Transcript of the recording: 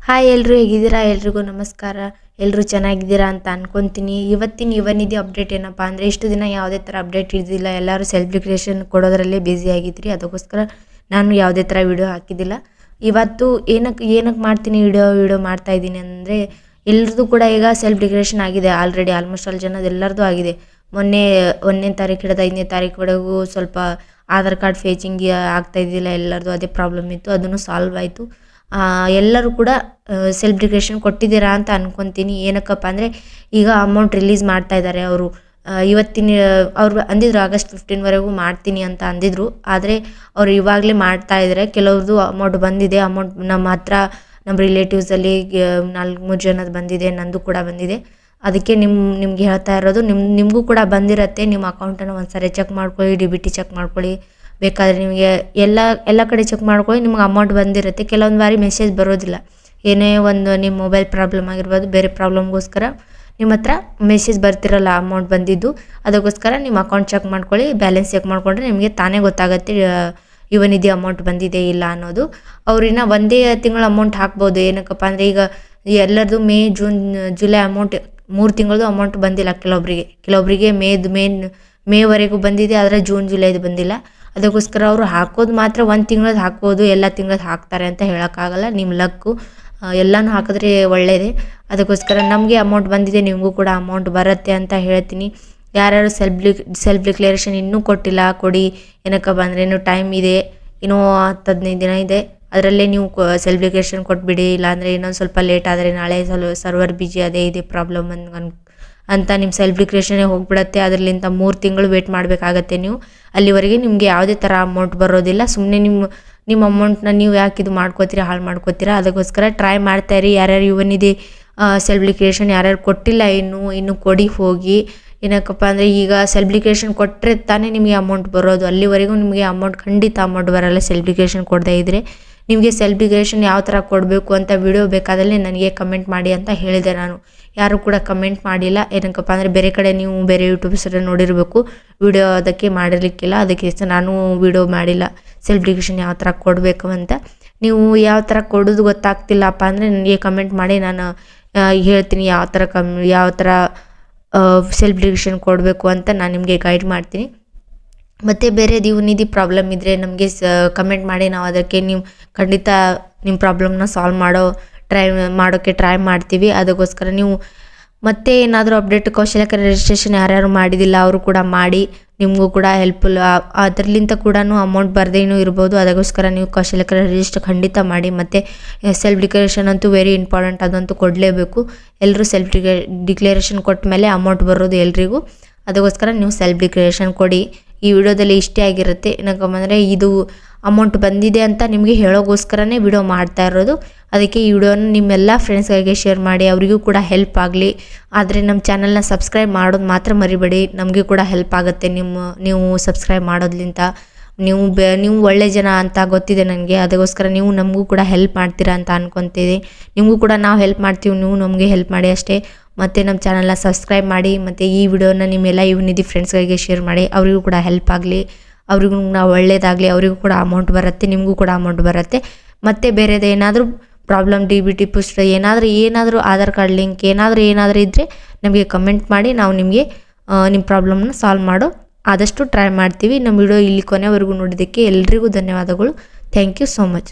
Hi ಎಲ್ಲರೂ ಹೇಗಿದ್ದೀರಾ? ಎಲ್ರಿಗೂ ನಮಸ್ಕಾರ. ಎಲ್ಲರೂ ಚೆನ್ನಾಗಿದ್ದೀರಾ ಅಂತ ಅನ್ಕೊಂತೀನಿ. ಇವತ್ತಿನ ಯುವನಿಧಿ ಅಪ್ಡೇಟ್ ಏನಪ್ಪ ಅಂದರೆ, ಇಷ್ಟು ದಿನ ಯಾವುದೇ ಥರ ಅಪ್ಡೇಟ್ ಇದ್ದಿಲ್ಲ. ಎಲ್ಲರೂ ಸೆಲ್ಫ್ ಡಿಕ್ಲರೇಷನ್ ಕೊಡೋದ್ರಲ್ಲೇ ಬ್ಯುಸಿ ಆಗಿದ್ರಿ. ಅದಕ್ಕೋಸ್ಕರ ನಾನು ಯಾವುದೇ ಥರ ವಿಡಿಯೋ ಹಾಕಿದ್ದಿಲ್ಲ. ಇವತ್ತು ಏನಕ್ಕೆ ಮಾಡ್ತೀನಿ ವಿಡಿಯೋ ಮಾಡ್ತಾ ಇದ್ದೀನಿ ಅಂದರೆ, ಎಲ್ಲರದು ಕೂಡ ಈಗ ಸೆಲ್ಫ್ ಡಿಕ್ಲರೇಷನ್ ಆಗಿದೆ ಆಲ್ರೆಡಿ. ಆಲ್ಮೋಸ್ಟ್ ಆಲ್ ಜನದ ಎಲ್ಲರದು ಆಗಿದೆ. ಮೊನ್ನೆ 1ನೇ ತಾರೀಕು ಹಿಡಿದು 5ನೇ ತಾರೀಕುವರೆಗೂ ಸ್ವಲ್ಪ ಆಧಾರ್ ಕಾರ್ಡ್ ಫೇಚಿಂಗ್ ಆಗ್ತಾ ಇದ್ದಿಲ್ಲ ಎಲ್ಲರದು. ಅದೇ ಪ್ರಾಬ್ಲಮ್ ಇತ್ತು, ಅದನ್ನು ಸಾಲ್ವ್ ಆಯಿತು. ಎಲ್ಲರೂ ಕೂಡ ಸೆಲ್ಫ್ ಡಿಕ್ಲರೇಷನ್ ಕೊಟ್ಟಿದ್ದೀರಾ ಅಂತ ಅನ್ಕೊತೀನಿ. ಏನಕ್ಕಪ್ಪ ಅಂದರೆ, ಈಗ ಅಮೌಂಟ್ ರಿಲೀಸ್ ಮಾಡ್ತಾ ಇದ್ದಾರೆ ಅವರು. ಅವ್ರು ಅಂದಿದ್ರು ಆಗಸ್ಟ್ 15ವರೆಗೂ ಮಾಡ್ತೀನಿ ಅಂತ ಅಂದಿದ್ರು. ಆದರೆ ಅವರು ಇವಾಗಲೇ ಮಾಡ್ತಾ ಇದ್ದಾರೆ. ಕೆಲವ್ರದ್ದು ಅಮೌಂಟ್ ಬಂದಿದೆ. ಅಮೌಂಟ್ ನಮ್ಮ ಹತ್ರ ನಮ್ಮ ರಿಲೇಟಿವ್ಸಲ್ಲಿ 4-3 ಜನದ ಬಂದಿದೆ, ನಂದು ಕೂಡ ಬಂದಿದೆ. ಅದಕ್ಕೆ ನಿಮ್ಗೆ ಹೇಳ್ತಾ ಇರೋದು, ನಿಮಗೂ ಕೂಡ ಬಂದಿರುತ್ತೆ. ನಿಮ್ಮ ಅಕೌಂಟನ್ನು ಒಂದು ಸಾರಿ ಚೆಕ್ ಮಾಡ್ಕೊಳ್ಳಿ, DBT ಚೆಕ್ ಮಾಡ್ಕೊಳ್ಳಿ. ಬೇಕಾದರೆ ನಿಮಗೆ ಎಲ್ಲ ಕಡೆ ಚೆಕ್ ಮಾಡ್ಕೊಳ್ಳಿ, ನಿಮ್ಗೆ ಅಮೌಂಟ್ ಬಂದಿರುತ್ತೆ. ಕೆಲವೊಂದು ಬಾರಿ ಮೆಸೇಜ್ ಬರೋದಿಲ್ಲ. ಏನೇ ಒಂದು ನಿಮ್ಮ ಮೊಬೈಲ್ ಪ್ರಾಬ್ಲಮ್ ಆಗಿರ್ಬೋದು, ಬೇರೆ ಪ್ರಾಬ್ಲಮ್ಗೋಸ್ಕರ ನಿಮ್ಮ ಹತ್ರ ಮೆಸೇಜ್ ಬರ್ತಿರಲ್ಲ ಅಮೌಂಟ್ ಬಂದಿದ್ದು. ಅದಕ್ಕೋಸ್ಕರ ನಿಮ್ಮ ಅಕೌಂಟ್ ಚೆಕ್ ಮಾಡ್ಕೊಳ್ಳಿ, ಬ್ಯಾಲೆನ್ಸ್ ಚೆಕ್ ಮಾಡಿಕೊಂಡ್ರೆ ನಿಮಗೆ ತಾನೇ ಗೊತ್ತಾಗುತ್ತೆ ಯುವನಿಧಿ ಅಮೌಂಟ್ ಬಂದಿದೆ ಇಲ್ಲ ಅನ್ನೋದು. ಅವ್ರಿನ್ನ ಒಂದೇ ತಿಂಗಳ ಅಮೌಂಟ್ ಹಾಕ್ಬೋದು. ಏನಕ್ಕಪ್ಪ ಅಂದರೆ, ಈಗ ಎಲ್ಲರದು ಮೇ, ಜೂನ್, ಜುಲೈ ಅಮೌಂಟ್ 3 ತಿಂಗಳದು ಅಮೌಂಟ್ ಬಂದಿಲ್ಲ. ಕೆಲವೊಬ್ಬರಿಗೆ ಮೇವರೆಗೂ ಬಂದಿದೆ, ಆದರೆ ಜೂನ್, ಜುಲೈದು ಬಂದಿಲ್ಲ. ಅದಕ್ಕೋಸ್ಕರ ಅವರು ಹಾಕೋದು ಮಾತ್ರ 1 ತಿಂಗಳದ್ದು ಹಾಕ್ಬೋದು, ಎಲ್ಲ ತಿಂಗಳದ್ದು ಹಾಕ್ತಾರೆ ಅಂತ ಹೇಳೋಕ್ಕಾಗಲ್ಲ. ನಿಮ್ಮ ಲಕ್ಕು, ಎಲ್ಲನೂ ಹಾಕಿದ್ರೆ ಒಳ್ಳೆಯದೇ. ಅದಕ್ಕೋಸ್ಕರ ನಮಗೆ ಅಮೌಂಟ್ ಬಂದಿದೆ, ನಿಮಗೂ ಕೂಡ ಅಮೌಂಟ್ ಬರುತ್ತೆ ಅಂತ ಹೇಳ್ತೀನಿ. ಯಾರ್ಯಾರು ಸೆಲ್ಫ್ ಡಿಕ್ಲರೇಷನ್ ಇನ್ನೂ ಕೊಟ್ಟಿಲ್ಲ, ಕೊಡಿ. ಏನಕ್ಕಪ್ಪ ಅಂದರೆ, ಇನ್ನೂ ಟೈಮ್ ಇದೆ, ಇನ್ನೂ 10-15 ದಿನ ಇದೆ. ಅದರಲ್ಲೇ ನೀವು ಸೆಲ್ಫ್ ಡಿಕ್ಲರೇಷನ್ ಕೊಟ್ಬಿಡಿ. ಇಲ್ಲಾಂದರೆ ಇನ್ನೊಂದು ಸ್ವಲ್ಪ ಲೇಟ್ ಆದರೆ ನಾಳೆ ಸರ್ವರ್ ಬಿಜಿ ಅದೇ ಇದೆ ಪ್ರಾಬ್ಲಮ್ ಅಂತ ನಿಮ್ಮ ಸೆಲ್ಫ್ ಡಿಕ್ಲರೇಷನ್ನೇ ಹೋಗಿಬಿಡತ್ತೆ. ಅದರಲ್ಲಿಂದ 3 ತಿಂಗಳು ವೇಟ್ ಮಾಡಬೇಕಾಗತ್ತೆ ನೀವು. ಅಲ್ಲಿವರೆಗೆ ನಿಮಗೆ ಯಾವುದೇ ಥರ ಅಮೌಂಟ್ ಬರೋದಿಲ್ಲ. ಸುಮ್ಮನೆ ನಿಮ್ಮ ಅಮೌಂಟ್ನ ನೀವು ಯಾಕೆ ಇದು ಹಾಳು ಮಾಡ್ಕೋತೀರಾ. ಅದಕ್ಕೋಸ್ಕರ ಟ್ರೈ ಮಾಡ್ತಾಯಿರಿ. ಯಾರ್ಯಾರು ಯುವನಿಧಿ ಸೆಲ್ಫ್ ಡಿಕ್ಲರೇಷನ್ ಯಾರ್ಯಾರು ಕೊಟ್ಟಿಲ್ಲ ಇನ್ನೂ ಕೊಡಿ ಹೋಗಿ. ಏನಕ್ಕಪ್ಪ ಅಂದರೆ, ಈಗ ಸೆಲ್ಫ್ ಡಿಕ್ಲರೇಷನ್ ಕೊಟ್ಟರೆ ತಾನೇ ನಿಮಗೆ ಅಮೌಂಟ್ ಬರೋದು. ಅಲ್ಲಿವರೆಗೂ ನಿಮಗೆ ಖಂಡಿತ ಅಮೌಂಟ್ ಬರೋಲ್ಲ ಸೆಲ್ಫ್ ಡಿಕ್ಲರೇಷನ್ ಕೊಡದೇ ಇದ್ದರೆ. ನಿಮಗೆ ಸೆಲ್ಫ್ ಡಿಕ್ಲರೇಷನ್ ಯಾವ ಥರ ಕೊಡಬೇಕು ಅಂತ ವಿಡಿಯೋ ಬೇಕಾದಲ್ಲಿ ನನಗೆ ಕಮೆಂಟ್ ಮಾಡಿ ಅಂತ ಹೇಳಿದೆ ನಾನು. ಯಾರು ಕೂಡ ಕಮೆಂಟ್ ಮಾಡಿಲ್ಲ. ಏನಕ್ಕಪ್ಪ ಅಂದರೆ, ಬೇರೆ ಕಡೆ ನೀವು ಬೇರೆ ಯೂಟ್ಯೂಬ್ಸಲ್ಲಿ ನೋಡಿರಬೇಕು, ವಿಡಿಯೋ ಅದಕ್ಕೆ ಮಾಡಿರಲಿಕ್ಕಿಲ್ಲ. ಅದಕ್ಕೆ ನಾನು ವಿಡಿಯೋ ಮಾಡಿಲ್ಲ ಸೆಲ್ಫ್ ಡಿಕ್ಲರೇಷನ್ ಯಾವ ಥರ ಕೊಡಬೇಕು ಅಂತ. ನೀವು ಯಾವ ಥರ ಕೊಡೋದು ಗೊತ್ತಾಗ್ತಿಲ್ಲಪ್ಪ ಅಂದರೆ ನನಗೆ ಕಮೆಂಟ್ ಮಾಡಿ, ನಾನು ಹೇಳ್ತೀನಿ ಯಾವ ಥರ ಸೆಲ್ಫ್ ಡಿಕ್ಲರೇಷನ್ ಕೊಡಬೇಕು ಅಂತ ನಾನು ನಿಮಗೆ ಗೈಡ್ ಮಾಡ್ತೀನಿ. ಮತ್ತು ಬೇರೆ ಯುವನಿಧಿ ಪ್ರಾಬ್ಲಮ್ ಇದ್ದರೆ ನಮಗೆ ಕಮೆಂಟ್ ಮಾಡಿ, ನಾವು ಅದಕ್ಕೆ ನೀವು ಖಂಡಿತ ನಿಮ್ಮ ಪ್ರಾಬ್ಲಮ್ನ ಸಾಲ್ವ್ ಮಾಡೋಕ್ಕೆ ಟ್ರೈ ಮಾಡ್ತೀವಿ. ಅದಕ್ಕೋಸ್ಕರ ನೀವು ಮತ್ತೆ ಏನಾದರೂ ಅಪ್ಡೇಟ್ ಕೌಶಲ್ಯಕರ ರಿಜಿಸ್ಟ್ರೇಷನ್ ಯಾರ್ಯಾರು ಮಾಡಿದಿಲ್ಲ ಅವರು ಕೂಡ ಮಾಡಿ, ನಿಮಗೂ ಕೂಡ ಹೆಲ್ಪ್ಫುಲ್. ಅದರಲ್ಲಿಂದ ಕೂಡ ಅಮೌಂಟ್ ಬರದೇನೂ ಇರ್ಬೋದು. ಅದಕ್ಕೋಸ್ಕರ ನೀವು ಕೌಶಲ್ಯಕರ ರಿಜಿಸ್ಟರ್ ಖಂಡಿತ ಮಾಡಿ. ಮತ್ತು ಸೆಲ್ಫ್ ಡಿಕ್ಲರೇಷನ್ ಅಂತೂ ವೆರಿ ಇಂಪಾರ್ಟೆಂಟ್, ಅದಂತೂ ಕೊಡಲೇಬೇಕು. ಎಲ್ಲರೂ ಸೆಲ್ಫ್ ಡಿಕ್ಲರೇಷನ್ ಕೊಟ್ಟ ಮೇಲೆ ಅಮೌಂಟ್ ಬರೋದು ಎಲ್ರಿಗೂ. ಅದಕ್ಕೋಸ್ಕರ ನೀವು ಸೆಲ್ಫ್ ಡಿಕ್ಲರೇಷನ್ ಕೊಡಿ. ಈ ವಿಡಿಯೋದಲ್ಲಿ ಇಷ್ಟೇ ಆಗಿರುತ್ತೆ. ಏನಕ್ಕಂದರೆ, ಇದು ಅಮೌಂಟ್ ಬಂದಿದೆ ಅಂತ ನಿಮಗೆ ಹೇಳೋಗೋಸ್ಕರನೇ ವಿಡಿಯೋ ಮಾಡ್ತಾ ಇರೋದು. ಅದಕ್ಕೆ ಈ ವಿಡಿಯೋನ ನಿಮ್ಮೆಲ್ಲ ಫ್ರೆಂಡ್ಸ್ಗಳಿಗೆ ಶೇರ್ ಮಾಡಿ, ಅವರಿಗೂ ಕೂಡ ಹೆಲ್ಪ್ ಆಗಲಿ. ಆದರೆ ನಮ್ಮ ಚಾನಲ್ನ ಸಬ್ಸ್ಕ್ರೈಬ್ ಮಾಡೋದು ಮಾತ್ರ ಮರಿಬೇಡಿ. ನಮಗೆ ಕೂಡ ಹೆಲ್ಪ್ ಆಗುತ್ತೆ ನೀವು ಸಬ್ಸ್ಕ್ರೈಬ್ ಮಾಡೋದ್ಲಿಂದ. ನೀವು ಒಳ್ಳೆ ಜನ ಅಂತ ಗೊತ್ತಿದೆ ನನಗೆ. ಅದಕ್ಕೋಸ್ಕರ ನೀವು ನಮಗೂ ಕೂಡ ಹೆಲ್ಪ್ ಮಾಡ್ತೀರಾ ಅಂತ ಅನ್ಕೊತೀವಿ. ನಿಮಗೂ ಕೂಡ ನಾವು ಹೆಲ್ಪ್ ಮಾಡ್ತೀವಿ, ನೀವು ನಮಗೆ ಹೆಲ್ಪ್ ಮಾಡಿ ಅಷ್ಟೇ. ಮತ್ತು ನಮ್ಮ ಚಾನಲ್ನ ಸಬ್ಸ್ಕ್ರೈಬ್ ಮಾಡಿ. ಮತ್ತು ಈ ವಿಡಿಯೋನ ನಿಮ್ಮೆಲ್ಲ ಯುವನಿಧಿ ಫ್ರೆಂಡ್ಸ್ಗಳಿಗೆ ಶೇರ್ ಮಾಡಿ, ಅವರಿಗೂ ಕೂಡ ಹೆಲ್ಪ್ ಆಗಲಿ, ಅವರಿಗೂ ನಾವು ಒಳ್ಳೆಯದಾಗಲಿ. ಅವರಿಗೂ ಕೂಡ ಅಮೌಂಟ್ ಬರುತ್ತೆ, ನಿಮಗೂ ಕೂಡ ಅಮೌಂಟ್ ಬರುತ್ತೆ. ಮತ್ತು ಬೇರೆದು ಏನಾದರೂ ಪ್ರಾಬ್ಲಮ್, DBT ಪುಸ್ಟ್, ಏನಾದರೂ ಆಧಾರ್ ಕಾರ್ಡ್ ಲಿಂಕ್ ಏನಾದರೂ ಇದ್ದರೆ ನಮಗೆ ಕಮೆಂಟ್ ಮಾಡಿ. ನಾವು ನಿಮಗೆ ನಿಮ್ಮ ಪ್ರಾಬ್ಲಮ್ನ ಸಾಲ್ವ್ ಮಾಡೋ ಆದಷ್ಟು ಟ್ರೈ ಮಾಡ್ತೀವಿ. ನಮ್ಮ ವಿಡಿಯೋ ಇಲ್ಲಿ ಕೊನೆವರೆಗೂ ನೋಡಿದ್ದಕ್ಕೆ ಎಲ್ರಿಗೂ ಧನ್ಯವಾದಗಳು. Thank you so much.